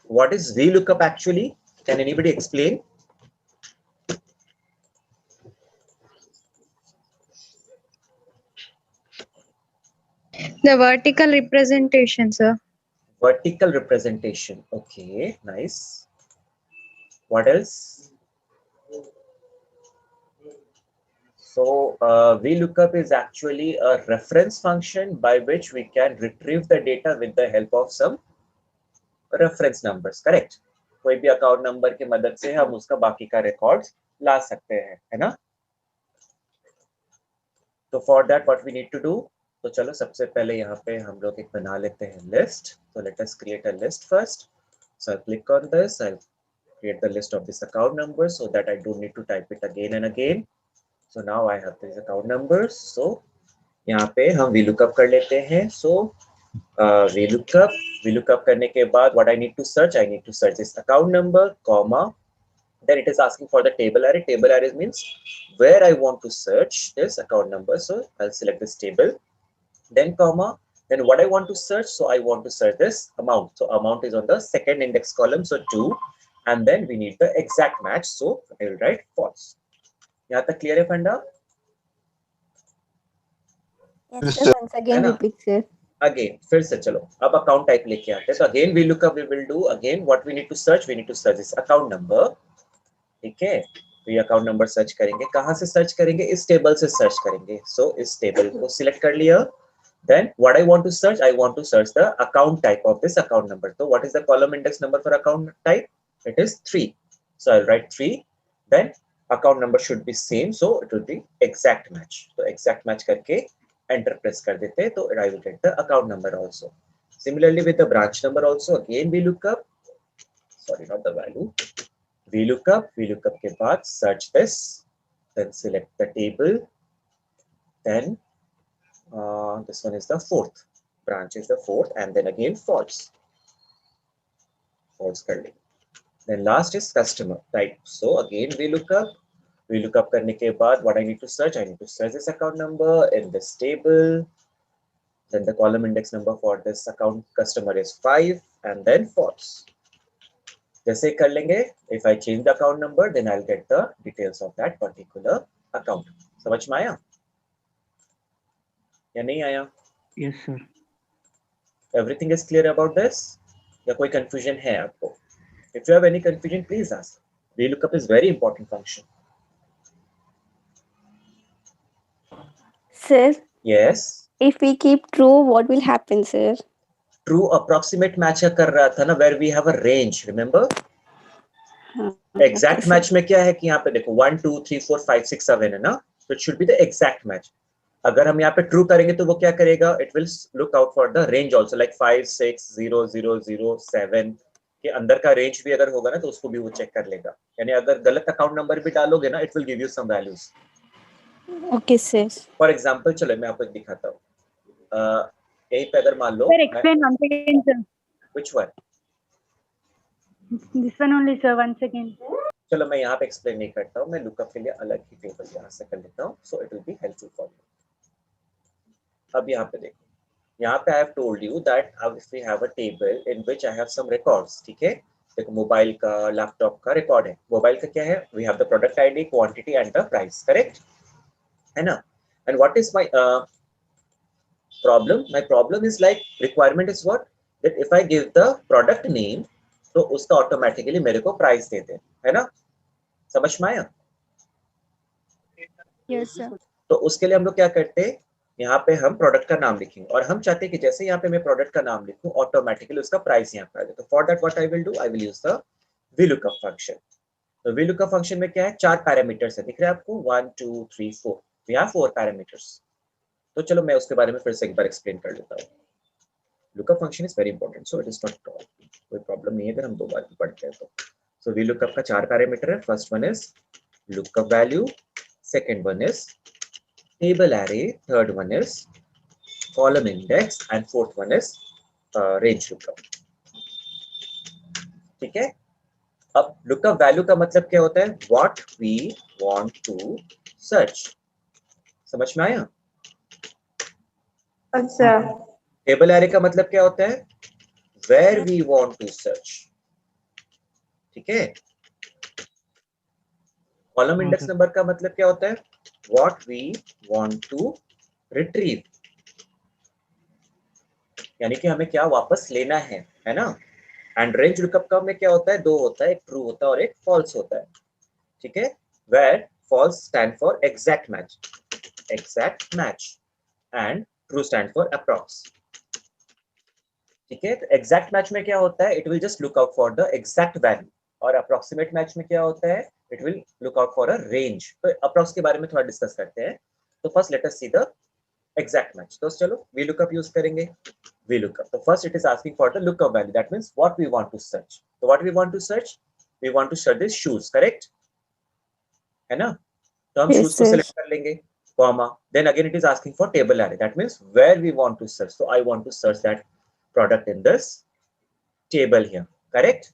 What is VLOOKUP actually? Can anybody explain? The vertical representation, sir. Vertical representation. Okay, nice. What else? So VLOOKUP is actually a reference function by which we can retrieve the data with the help of some reference numbers. Correct? कोई भी account number की मदद से हम उसका बाकी का records ला सकते हैं, है ना? तो for that what we need to do, तो चलो सबसे पहले यहाँ पे हम लोग एक बना लेते हैं लिस्ट. तो let us create a list first. So I'll click on this. I'll create the list of this account numbers so that I don't need to type it again and again. So now I have these account numbers. So यहाँ पे हम VLOOKUP कर लेते हैं. So VLOOKUP करने के बाद what I need to search? I need to search this account number, comma. Then it is asking for the table array. Table array means where I want to search this account number. So I'll select this table. Then comma. Then what I want to search? So I want to search this amount. So amount is on the second index column. So 2. And then we need the exact match. So I will write false. यहाँ तक clear है फंडा? Yes, sir. Once again repeat, sir. Again, फिर से चलो अब account type लेके आते हैं. So again VLOOKUP we will do. Again what we need to search? We need to search this account number. ठीक है? तो ये account number search करेंगे. कहाँ से search करेंगे? इस table से search करेंगे. So इस table को select कर लिया. Then what I want to search? I want to search the account type of this account number. So what is the column index number for account type? It is 3. So I'll write 3. Then account number should be same. So it will be exact match. So exact match करके enter press कर देते हैं. तो I will get the account number also. Similarly with the branch number also, again VLOOKUP. Sorry, not the value. VLOOKUP के बाद search this. Then select the table. Then this one is the fourth branch, is the fourth, and then again false कर लेंगे. Then last is customer type. So again VLOOKUP करने के बाद what I need to search? I need to search this account number in this table. Then the column index number for this account customer is 5, and then false. जैसे कर लेंगे, if I change the account number, then I'll get the details of that particular account. समझ में आया या नहीं आया? Yes, sir. Everything is clear about this? या कोई confusion है आपको? If you have any confusion, please ask. VLOOKUP is very important function. Sir, Yes. if we keep true, what will happen, sir? True approximate match का कर रहा था ना, where we have a range. Remember? Exact Okay, match में क्या है कि यहाँ पे देखो 1 2 3 4 5 6 7 है ना, so it should be the exact match. अगर हम यहाँ पे true करेंगे तो वो क्या करेगा? It will look out for the range also, like 5 6 0 0 0 7 के अंदर का range भी अगर होगा ना तो उसको भी वो चेक कर लेगा. यानी अगर गलत अकाउंट नंबर भी डालोगे ना, it will give you some values. Okay, sir. For example, चलो मैं आपको दिखाता हूँ. यहीं पे अगर मान लो, Sir, explain once again, sir. which one? This one only, sir. Once again. चलो मैं यहाँ पे एक्सप्लेन नहीं करता हूँ, मैं लुकअप के लिए अलग ही टेबल यहाँ से कर लेता हूँ. So it will be helpful for you. अब यहाँ पे देखो, यहाँ पे I have told you that if we have a table in which I have some records. ठीक है, देखो मोबाइल का, लैपटॉप का रिकॉर्ड है. मोबाइल का क्या है? We have the product ID, quantity and the price. Correct है ना? And what is my problem? My problem is like requirement is what, that if I give the product name तो उसका automatically मेरे को price दे दे, है ना? समझ में आया? Yes, sir. तो उसके लिए हम लोग क्या करते हैं, यहाँ पे हम प्रोडक्ट का नाम लिखेंगे और हम चाहते हैं कि जैसे यहाँ पे मैं प्रोडक्ट का नाम लिखूं ऑटोमेटिकली उसका प्राइस यहाँ पे आ जाए. तो for that what I will do, I will use the VLOOKUP function. तो VLOOKUP फंक्शन में क्या है? 4 पैरामीटर्स है, दिख रहा है आपको? 1 2 3 4. We have 4 parameters. तो चलो मैं उसके बारे में फिर से एक बार एक्सप्लेन कर देता हूँ. Lookup function is very important, so it is not कोई प्रॉब्लम नहीं है अगर हम 2 बार पढ़ते हैं तो. सो VLOOKUP का 4 पैरामीटर है. First one is lookup value, second one is table array, third one is column index and fourth one is range lookup. ठीक है? अब lookup value का मतलब क्या होता है? What we want to search. समझ में आया? अच्छा. Table array का मतलब क्या होता है? Where we want to search. ठीक है। Column index sir. नंबर का मतलब क्या होता है? What we want to retrieve, यानी कि हमें क्या वापस लेना है ना। एंड रेंज लुकअप का में क्या होता है? दो होता है, एक ट्रू होता है और एक फॉल्स होता है, ठीक है। Where false stand for exact match and true stand for approx, ठीक है। तो एग्जैक्ट मैच में क्या होता है? It will just look out for the exact value, और अप्रोक्सीमेट मैच में क्या होता है? It will look out for a range. तो अप्रॉक्स के बारे में थोड़ा डिस्कस करते हैं। तो first let us see the exact match. तो चलो वी लुकअप यूज करेंगे। वी लुकअप, तो first it is asking for the lookup value, that means what we want to search. तो what we want to search? We want to search this shoes, correct है ना। तो हम Yes, shoes को sir. Select कर लेंगे, comma, then again it is asking for table array, that means where we want to search. So I want to search that product in this table here, correct,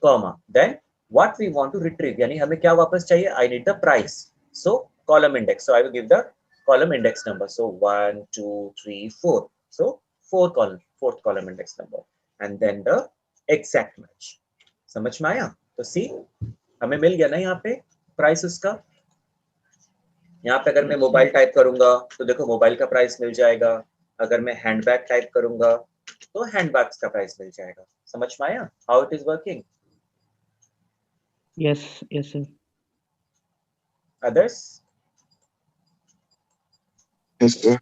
comma, then what we want to retrieve, यानी हमें क्या वापस चाहिए? I need the price, so column index, so I will give the column index number, so 1 2 3 4, so fourth column index number, and then the exact match। समझ में आया? तो सी हमें मिल गया ना यहाँ पे प्राइस उसका। यहाँ पे अगर मैं मोबाइल टाइप करूंगा तो देखो मोबाइल का प्राइस मिल जाएगा, अगर मैं हैंडबैग टाइप करूंगा तो हैंडबैग्स का प्राइस मिल जाएगा। समझ में आया how it is working? Yes yes sir. Others? Yes, sir.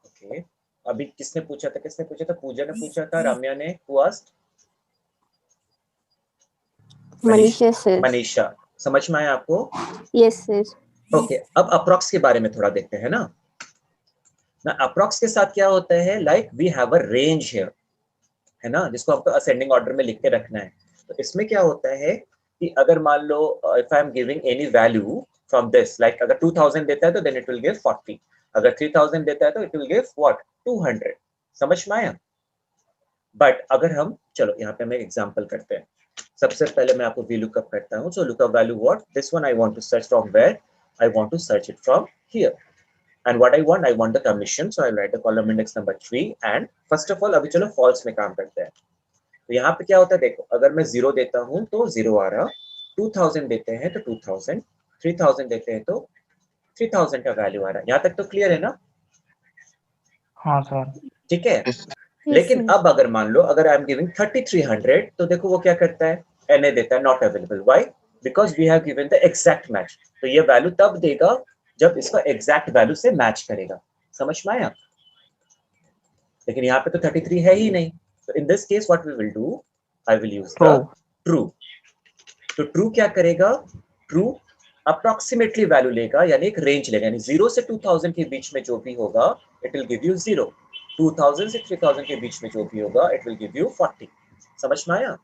Okay, अभी किसने पूछा था? पूजा ने पूछा था, रम्या ने, who asked? Manisha, sir. Manisha. समझ में आया आपको? Yes, sir. ओके, अब अप्रॉक्स के बारे में थोड़ा देखते हैं ना। अप्रॉक्स के साथ क्या होता है? Like we have a range here, है ना, जिसको आपको असेंडिंग ऑर्डर में लिख के रखना है। तो इसमें क्या होता है कि अगर मान लो if I am giving any value from this, like अगर 2000 देता है तो देन इट विल गिव 40, अगर 3000 देता है तो इट विल गिव व्हाट 200। समझ में आया? बट अगर हम, चलो यहाँ पे हम एक एग्जांपल करते हैं। सबसे पहले मैं आपको वी लुकअप करता हूँ। So lookup value what, this one I want to search from where, I want to search it from here, and what I want the commission, so I'll write the column index number 3, and first of all अभी चलो false में काम करते हैं। तो यहाँ पे क्या होता है देखो, अगर मैं 0 देता हूँ तो 0 आ रहा, 2000 देते हैं तो 2000, 3000 देते हैं तो 3000 का वैल्यू आ रहा है। यहाँ तक तो क्लियर है ना? हाँ सर। ठीक है। Yes, Yes, लेकिन sir. अब अगर मान लो अगर आई एम गिविंग 3300 तो देखो वो क्या करता है? NA देता है, not available. Why? Because we have given the exact match. तो ये वैल्यू तब देगा जब इसका एग्जैक्ट वैल्यू से मैच करेगा। समझ में आया? लेकिन यहाँ पे तो 33 है ही नहीं। तो in this case what we will do, I will use the True. True. तो ट्रू क्या करेगा? ट्रू अप्रोक्सीमेटली वैल्यू लेगा, यानी एक रेंज लेगा, यानी 0 से 2000 के बीच में जो भी होगा इट विल गिव यू 0, 2000 से 3000 के बीच में जो भी होगा इट विल गिव यू 40। समझ में आया?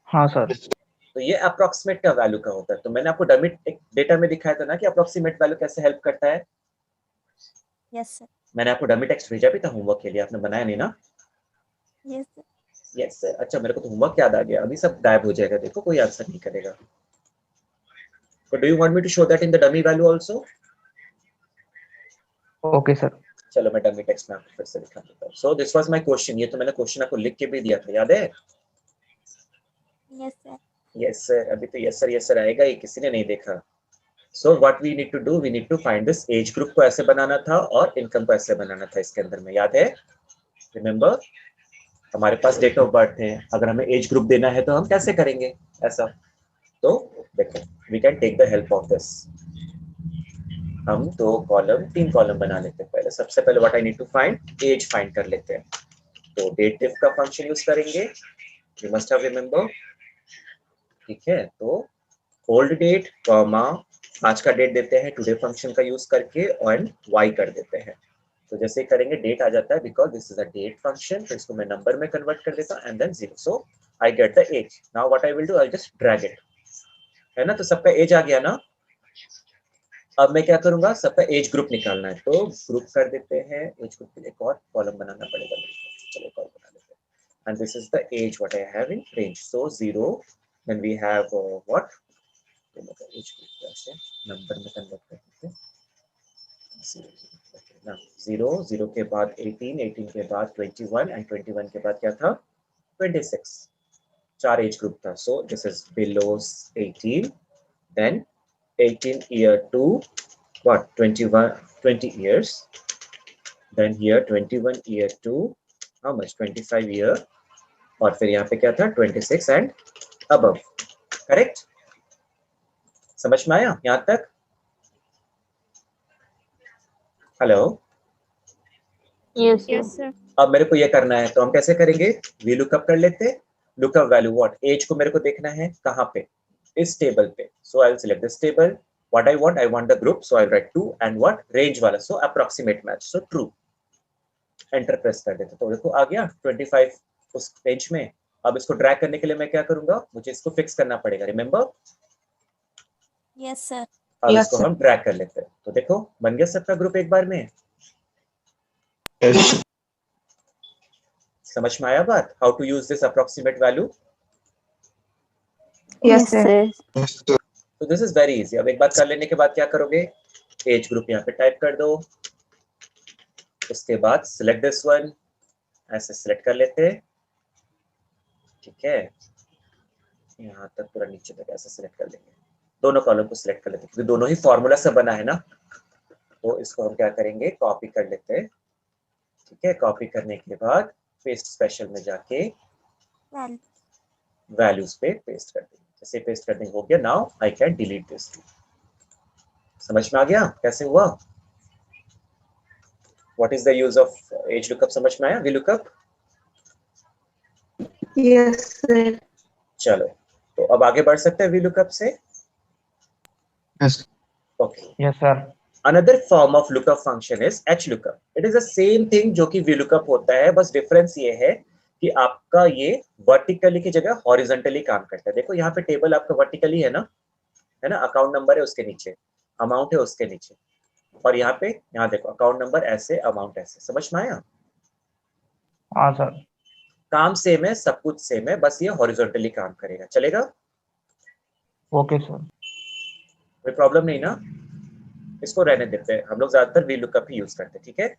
हाँ सर। yes, तो ये अप्रोक्सीमेट का वैल्यू का होता है। तो मैंने आपको डमी डेटा में दिखाया था ना कि अप्रोक्सीमेट वैल्यू कैसे हेल्प करता है। Yes, sir. मैंने आपको डमी टेक्स्ट भेजा भी था होमवर्क के लिए, आपने बनाया नहीं ना? Yes, sir. Yes sir. अच्छा, मेरे को तो होमवर्क याद आ गया, अभी सब गायब हो जाएगा, देखो कोई आंसर नहीं करेगा। So do you want me to show that in the dummy value also? Okay sir. चलो मैं डमी टेक्स्ट में आपको फिर से दिखा देता हूँ। So this was my question, ये तो मैंने क्वेश्चन आपको लिख के भी दिया था, याद है? Yes, sir. Yes sir. अभी तो यस सर आएगा, ये किसी ने नहीं देखा। So what we need to do, we need to find this age group को ऐसे बनाना था और इनकम को ऐसे बनाना था इसके अंदर में, याद है? रिमेम्बर, हमारे पास डेट ऑफ बर्थ है, अगर हमें एज ग्रुप देना है तो हम कैसे करेंगे ऐसा? तो देखो we can take the help of this. हम तीन कॉलम बना लेते हैं। पहले सबसे पहले what I need to find, age find कर लेते हैं। तो डेट डिफ का फंक्शन यूज करेंगे, यू मस्ट हैव रिमेंबर, ठीक है। तो ओल्ड डेट कॉमा आज का डेट देते हैं टुडे फंक्शन का यूज करके एंड वाई कर देते हैं। तो जैसे करेंगे डेट आ जाता है because this is a date function, तो इसको मैं नंबर में कन्वर्ट कर देता हूं and then 0, so I get the age. Now what I will do, I just drag it, है ना। तो सबका एज आ गया ना। अब मैं क्या करूंगा, सबका एज ग्रुप निकालना है, तो ग्रुप कर देते हैं। एज ग्रुप के लिए एक और कॉलम बनाना पड़ेगा, चलो एक और बना लेते हैं। And this is the age what I have in range, so 0, then we have what, age group कैसे नंबर में कन्वर्ट कर देते हैं। 0 के बाद 18, 18 के बाद 21 एंड 21 के बाद क्या था 26। 4 एज ग्रुप था, so this is below 18, then 18 year to what 20 years, then here 21 year to how much 25 year, और फिर यहाँ पे क्या था 26 and above, करेक्ट? समझ में आया यहाँ तक? Hello, Yes, Yes, sir. sir. अब मेरे को ये करना है, तो हम कैसे करेंगे? वी लुकअप कर लेते, लुकअप वैल्यू व्हाट, एज को मेरे को देखना है कहाँ पे, इस टेबल पे, so I will select this table, what I want the group, so I write 2 and what range वाला, so approximate match, so true, enter press कर देते, तो देखो आ गया 25 उस पेज में। अब इसको ड्रैग करने के लिए मैं क्या करूंगा, मुझे इसको फिक्स करना पड़ेगा, रिमेंबर? Yes, sir. अब Yes, इसको sir. हम ड्रैग कर लेते हैं, तो देखो बन गया सबका ग्रुप एक बार में। समझ में आया बात, how to use this approximate value? Yes, sir. तो दिस इज वेरी इजी। अब एक बार कर लेने के बाद क्या करोगे, एज ग्रुप यहाँ पे टाइप कर दो, उसके बाद सिलेक्ट दिस वन, ऐसे सिलेक्ट कर लेते, ठीक है, यहाँ तक पूरा नीचे तक ऐसे सिलेक्ट कर लेंगे, दोनों कॉलम को सिलेक्ट कर लेते, क्योंकि दोनों ही फॉर्मूला से बना है ना, तो इसको हम क्या करेंगे, कॉपी कर लेते हैं, ठीक है। कॉपी करने के बाद पेस्ट स्पेशल में जाके Well, वैल्यूज पे पेस्ट कर देंगे, जैसे पेस्ट करने हो गया, now I can delete this. समझ में आ गया कैसे हुआ? What is the use of age lookup, समझ में आया? V lookup, Yes, sir. चलो तो अब आगे बढ़ सकते हैं वी लुकअप से। Yes. Okay, Yes, sir. another form of lookup function is HLOOKUP. It is the same thing जो कि VLOOKUP होता है, बस डिफरेंस ये है कि आपका ये वर्टिकली की जगह हॉरिजॉन्टली काम करता है। देखो यहाँ पे टेबल आपका वर्टिकली है ना, अकाउंट नंबर है उसके नीचे, अमाउंट है उसके नीचे, और यहाँ पे यहाँ देखो अकाउंट नंबर ऐसे, अमाउंट ऐसे, समझ में आया? हाँ सर। काम सेम है, सब कुछ सेम है, बस ये हॉरिजॉन्टली काम करेगा, चलेगा? Okay sir. कोई प्रॉब्लम नहीं ना? इसको रहने देते हैं, हम लोग ज्यादातर VLOOKUP ही यूज करते हैं, ठीक है।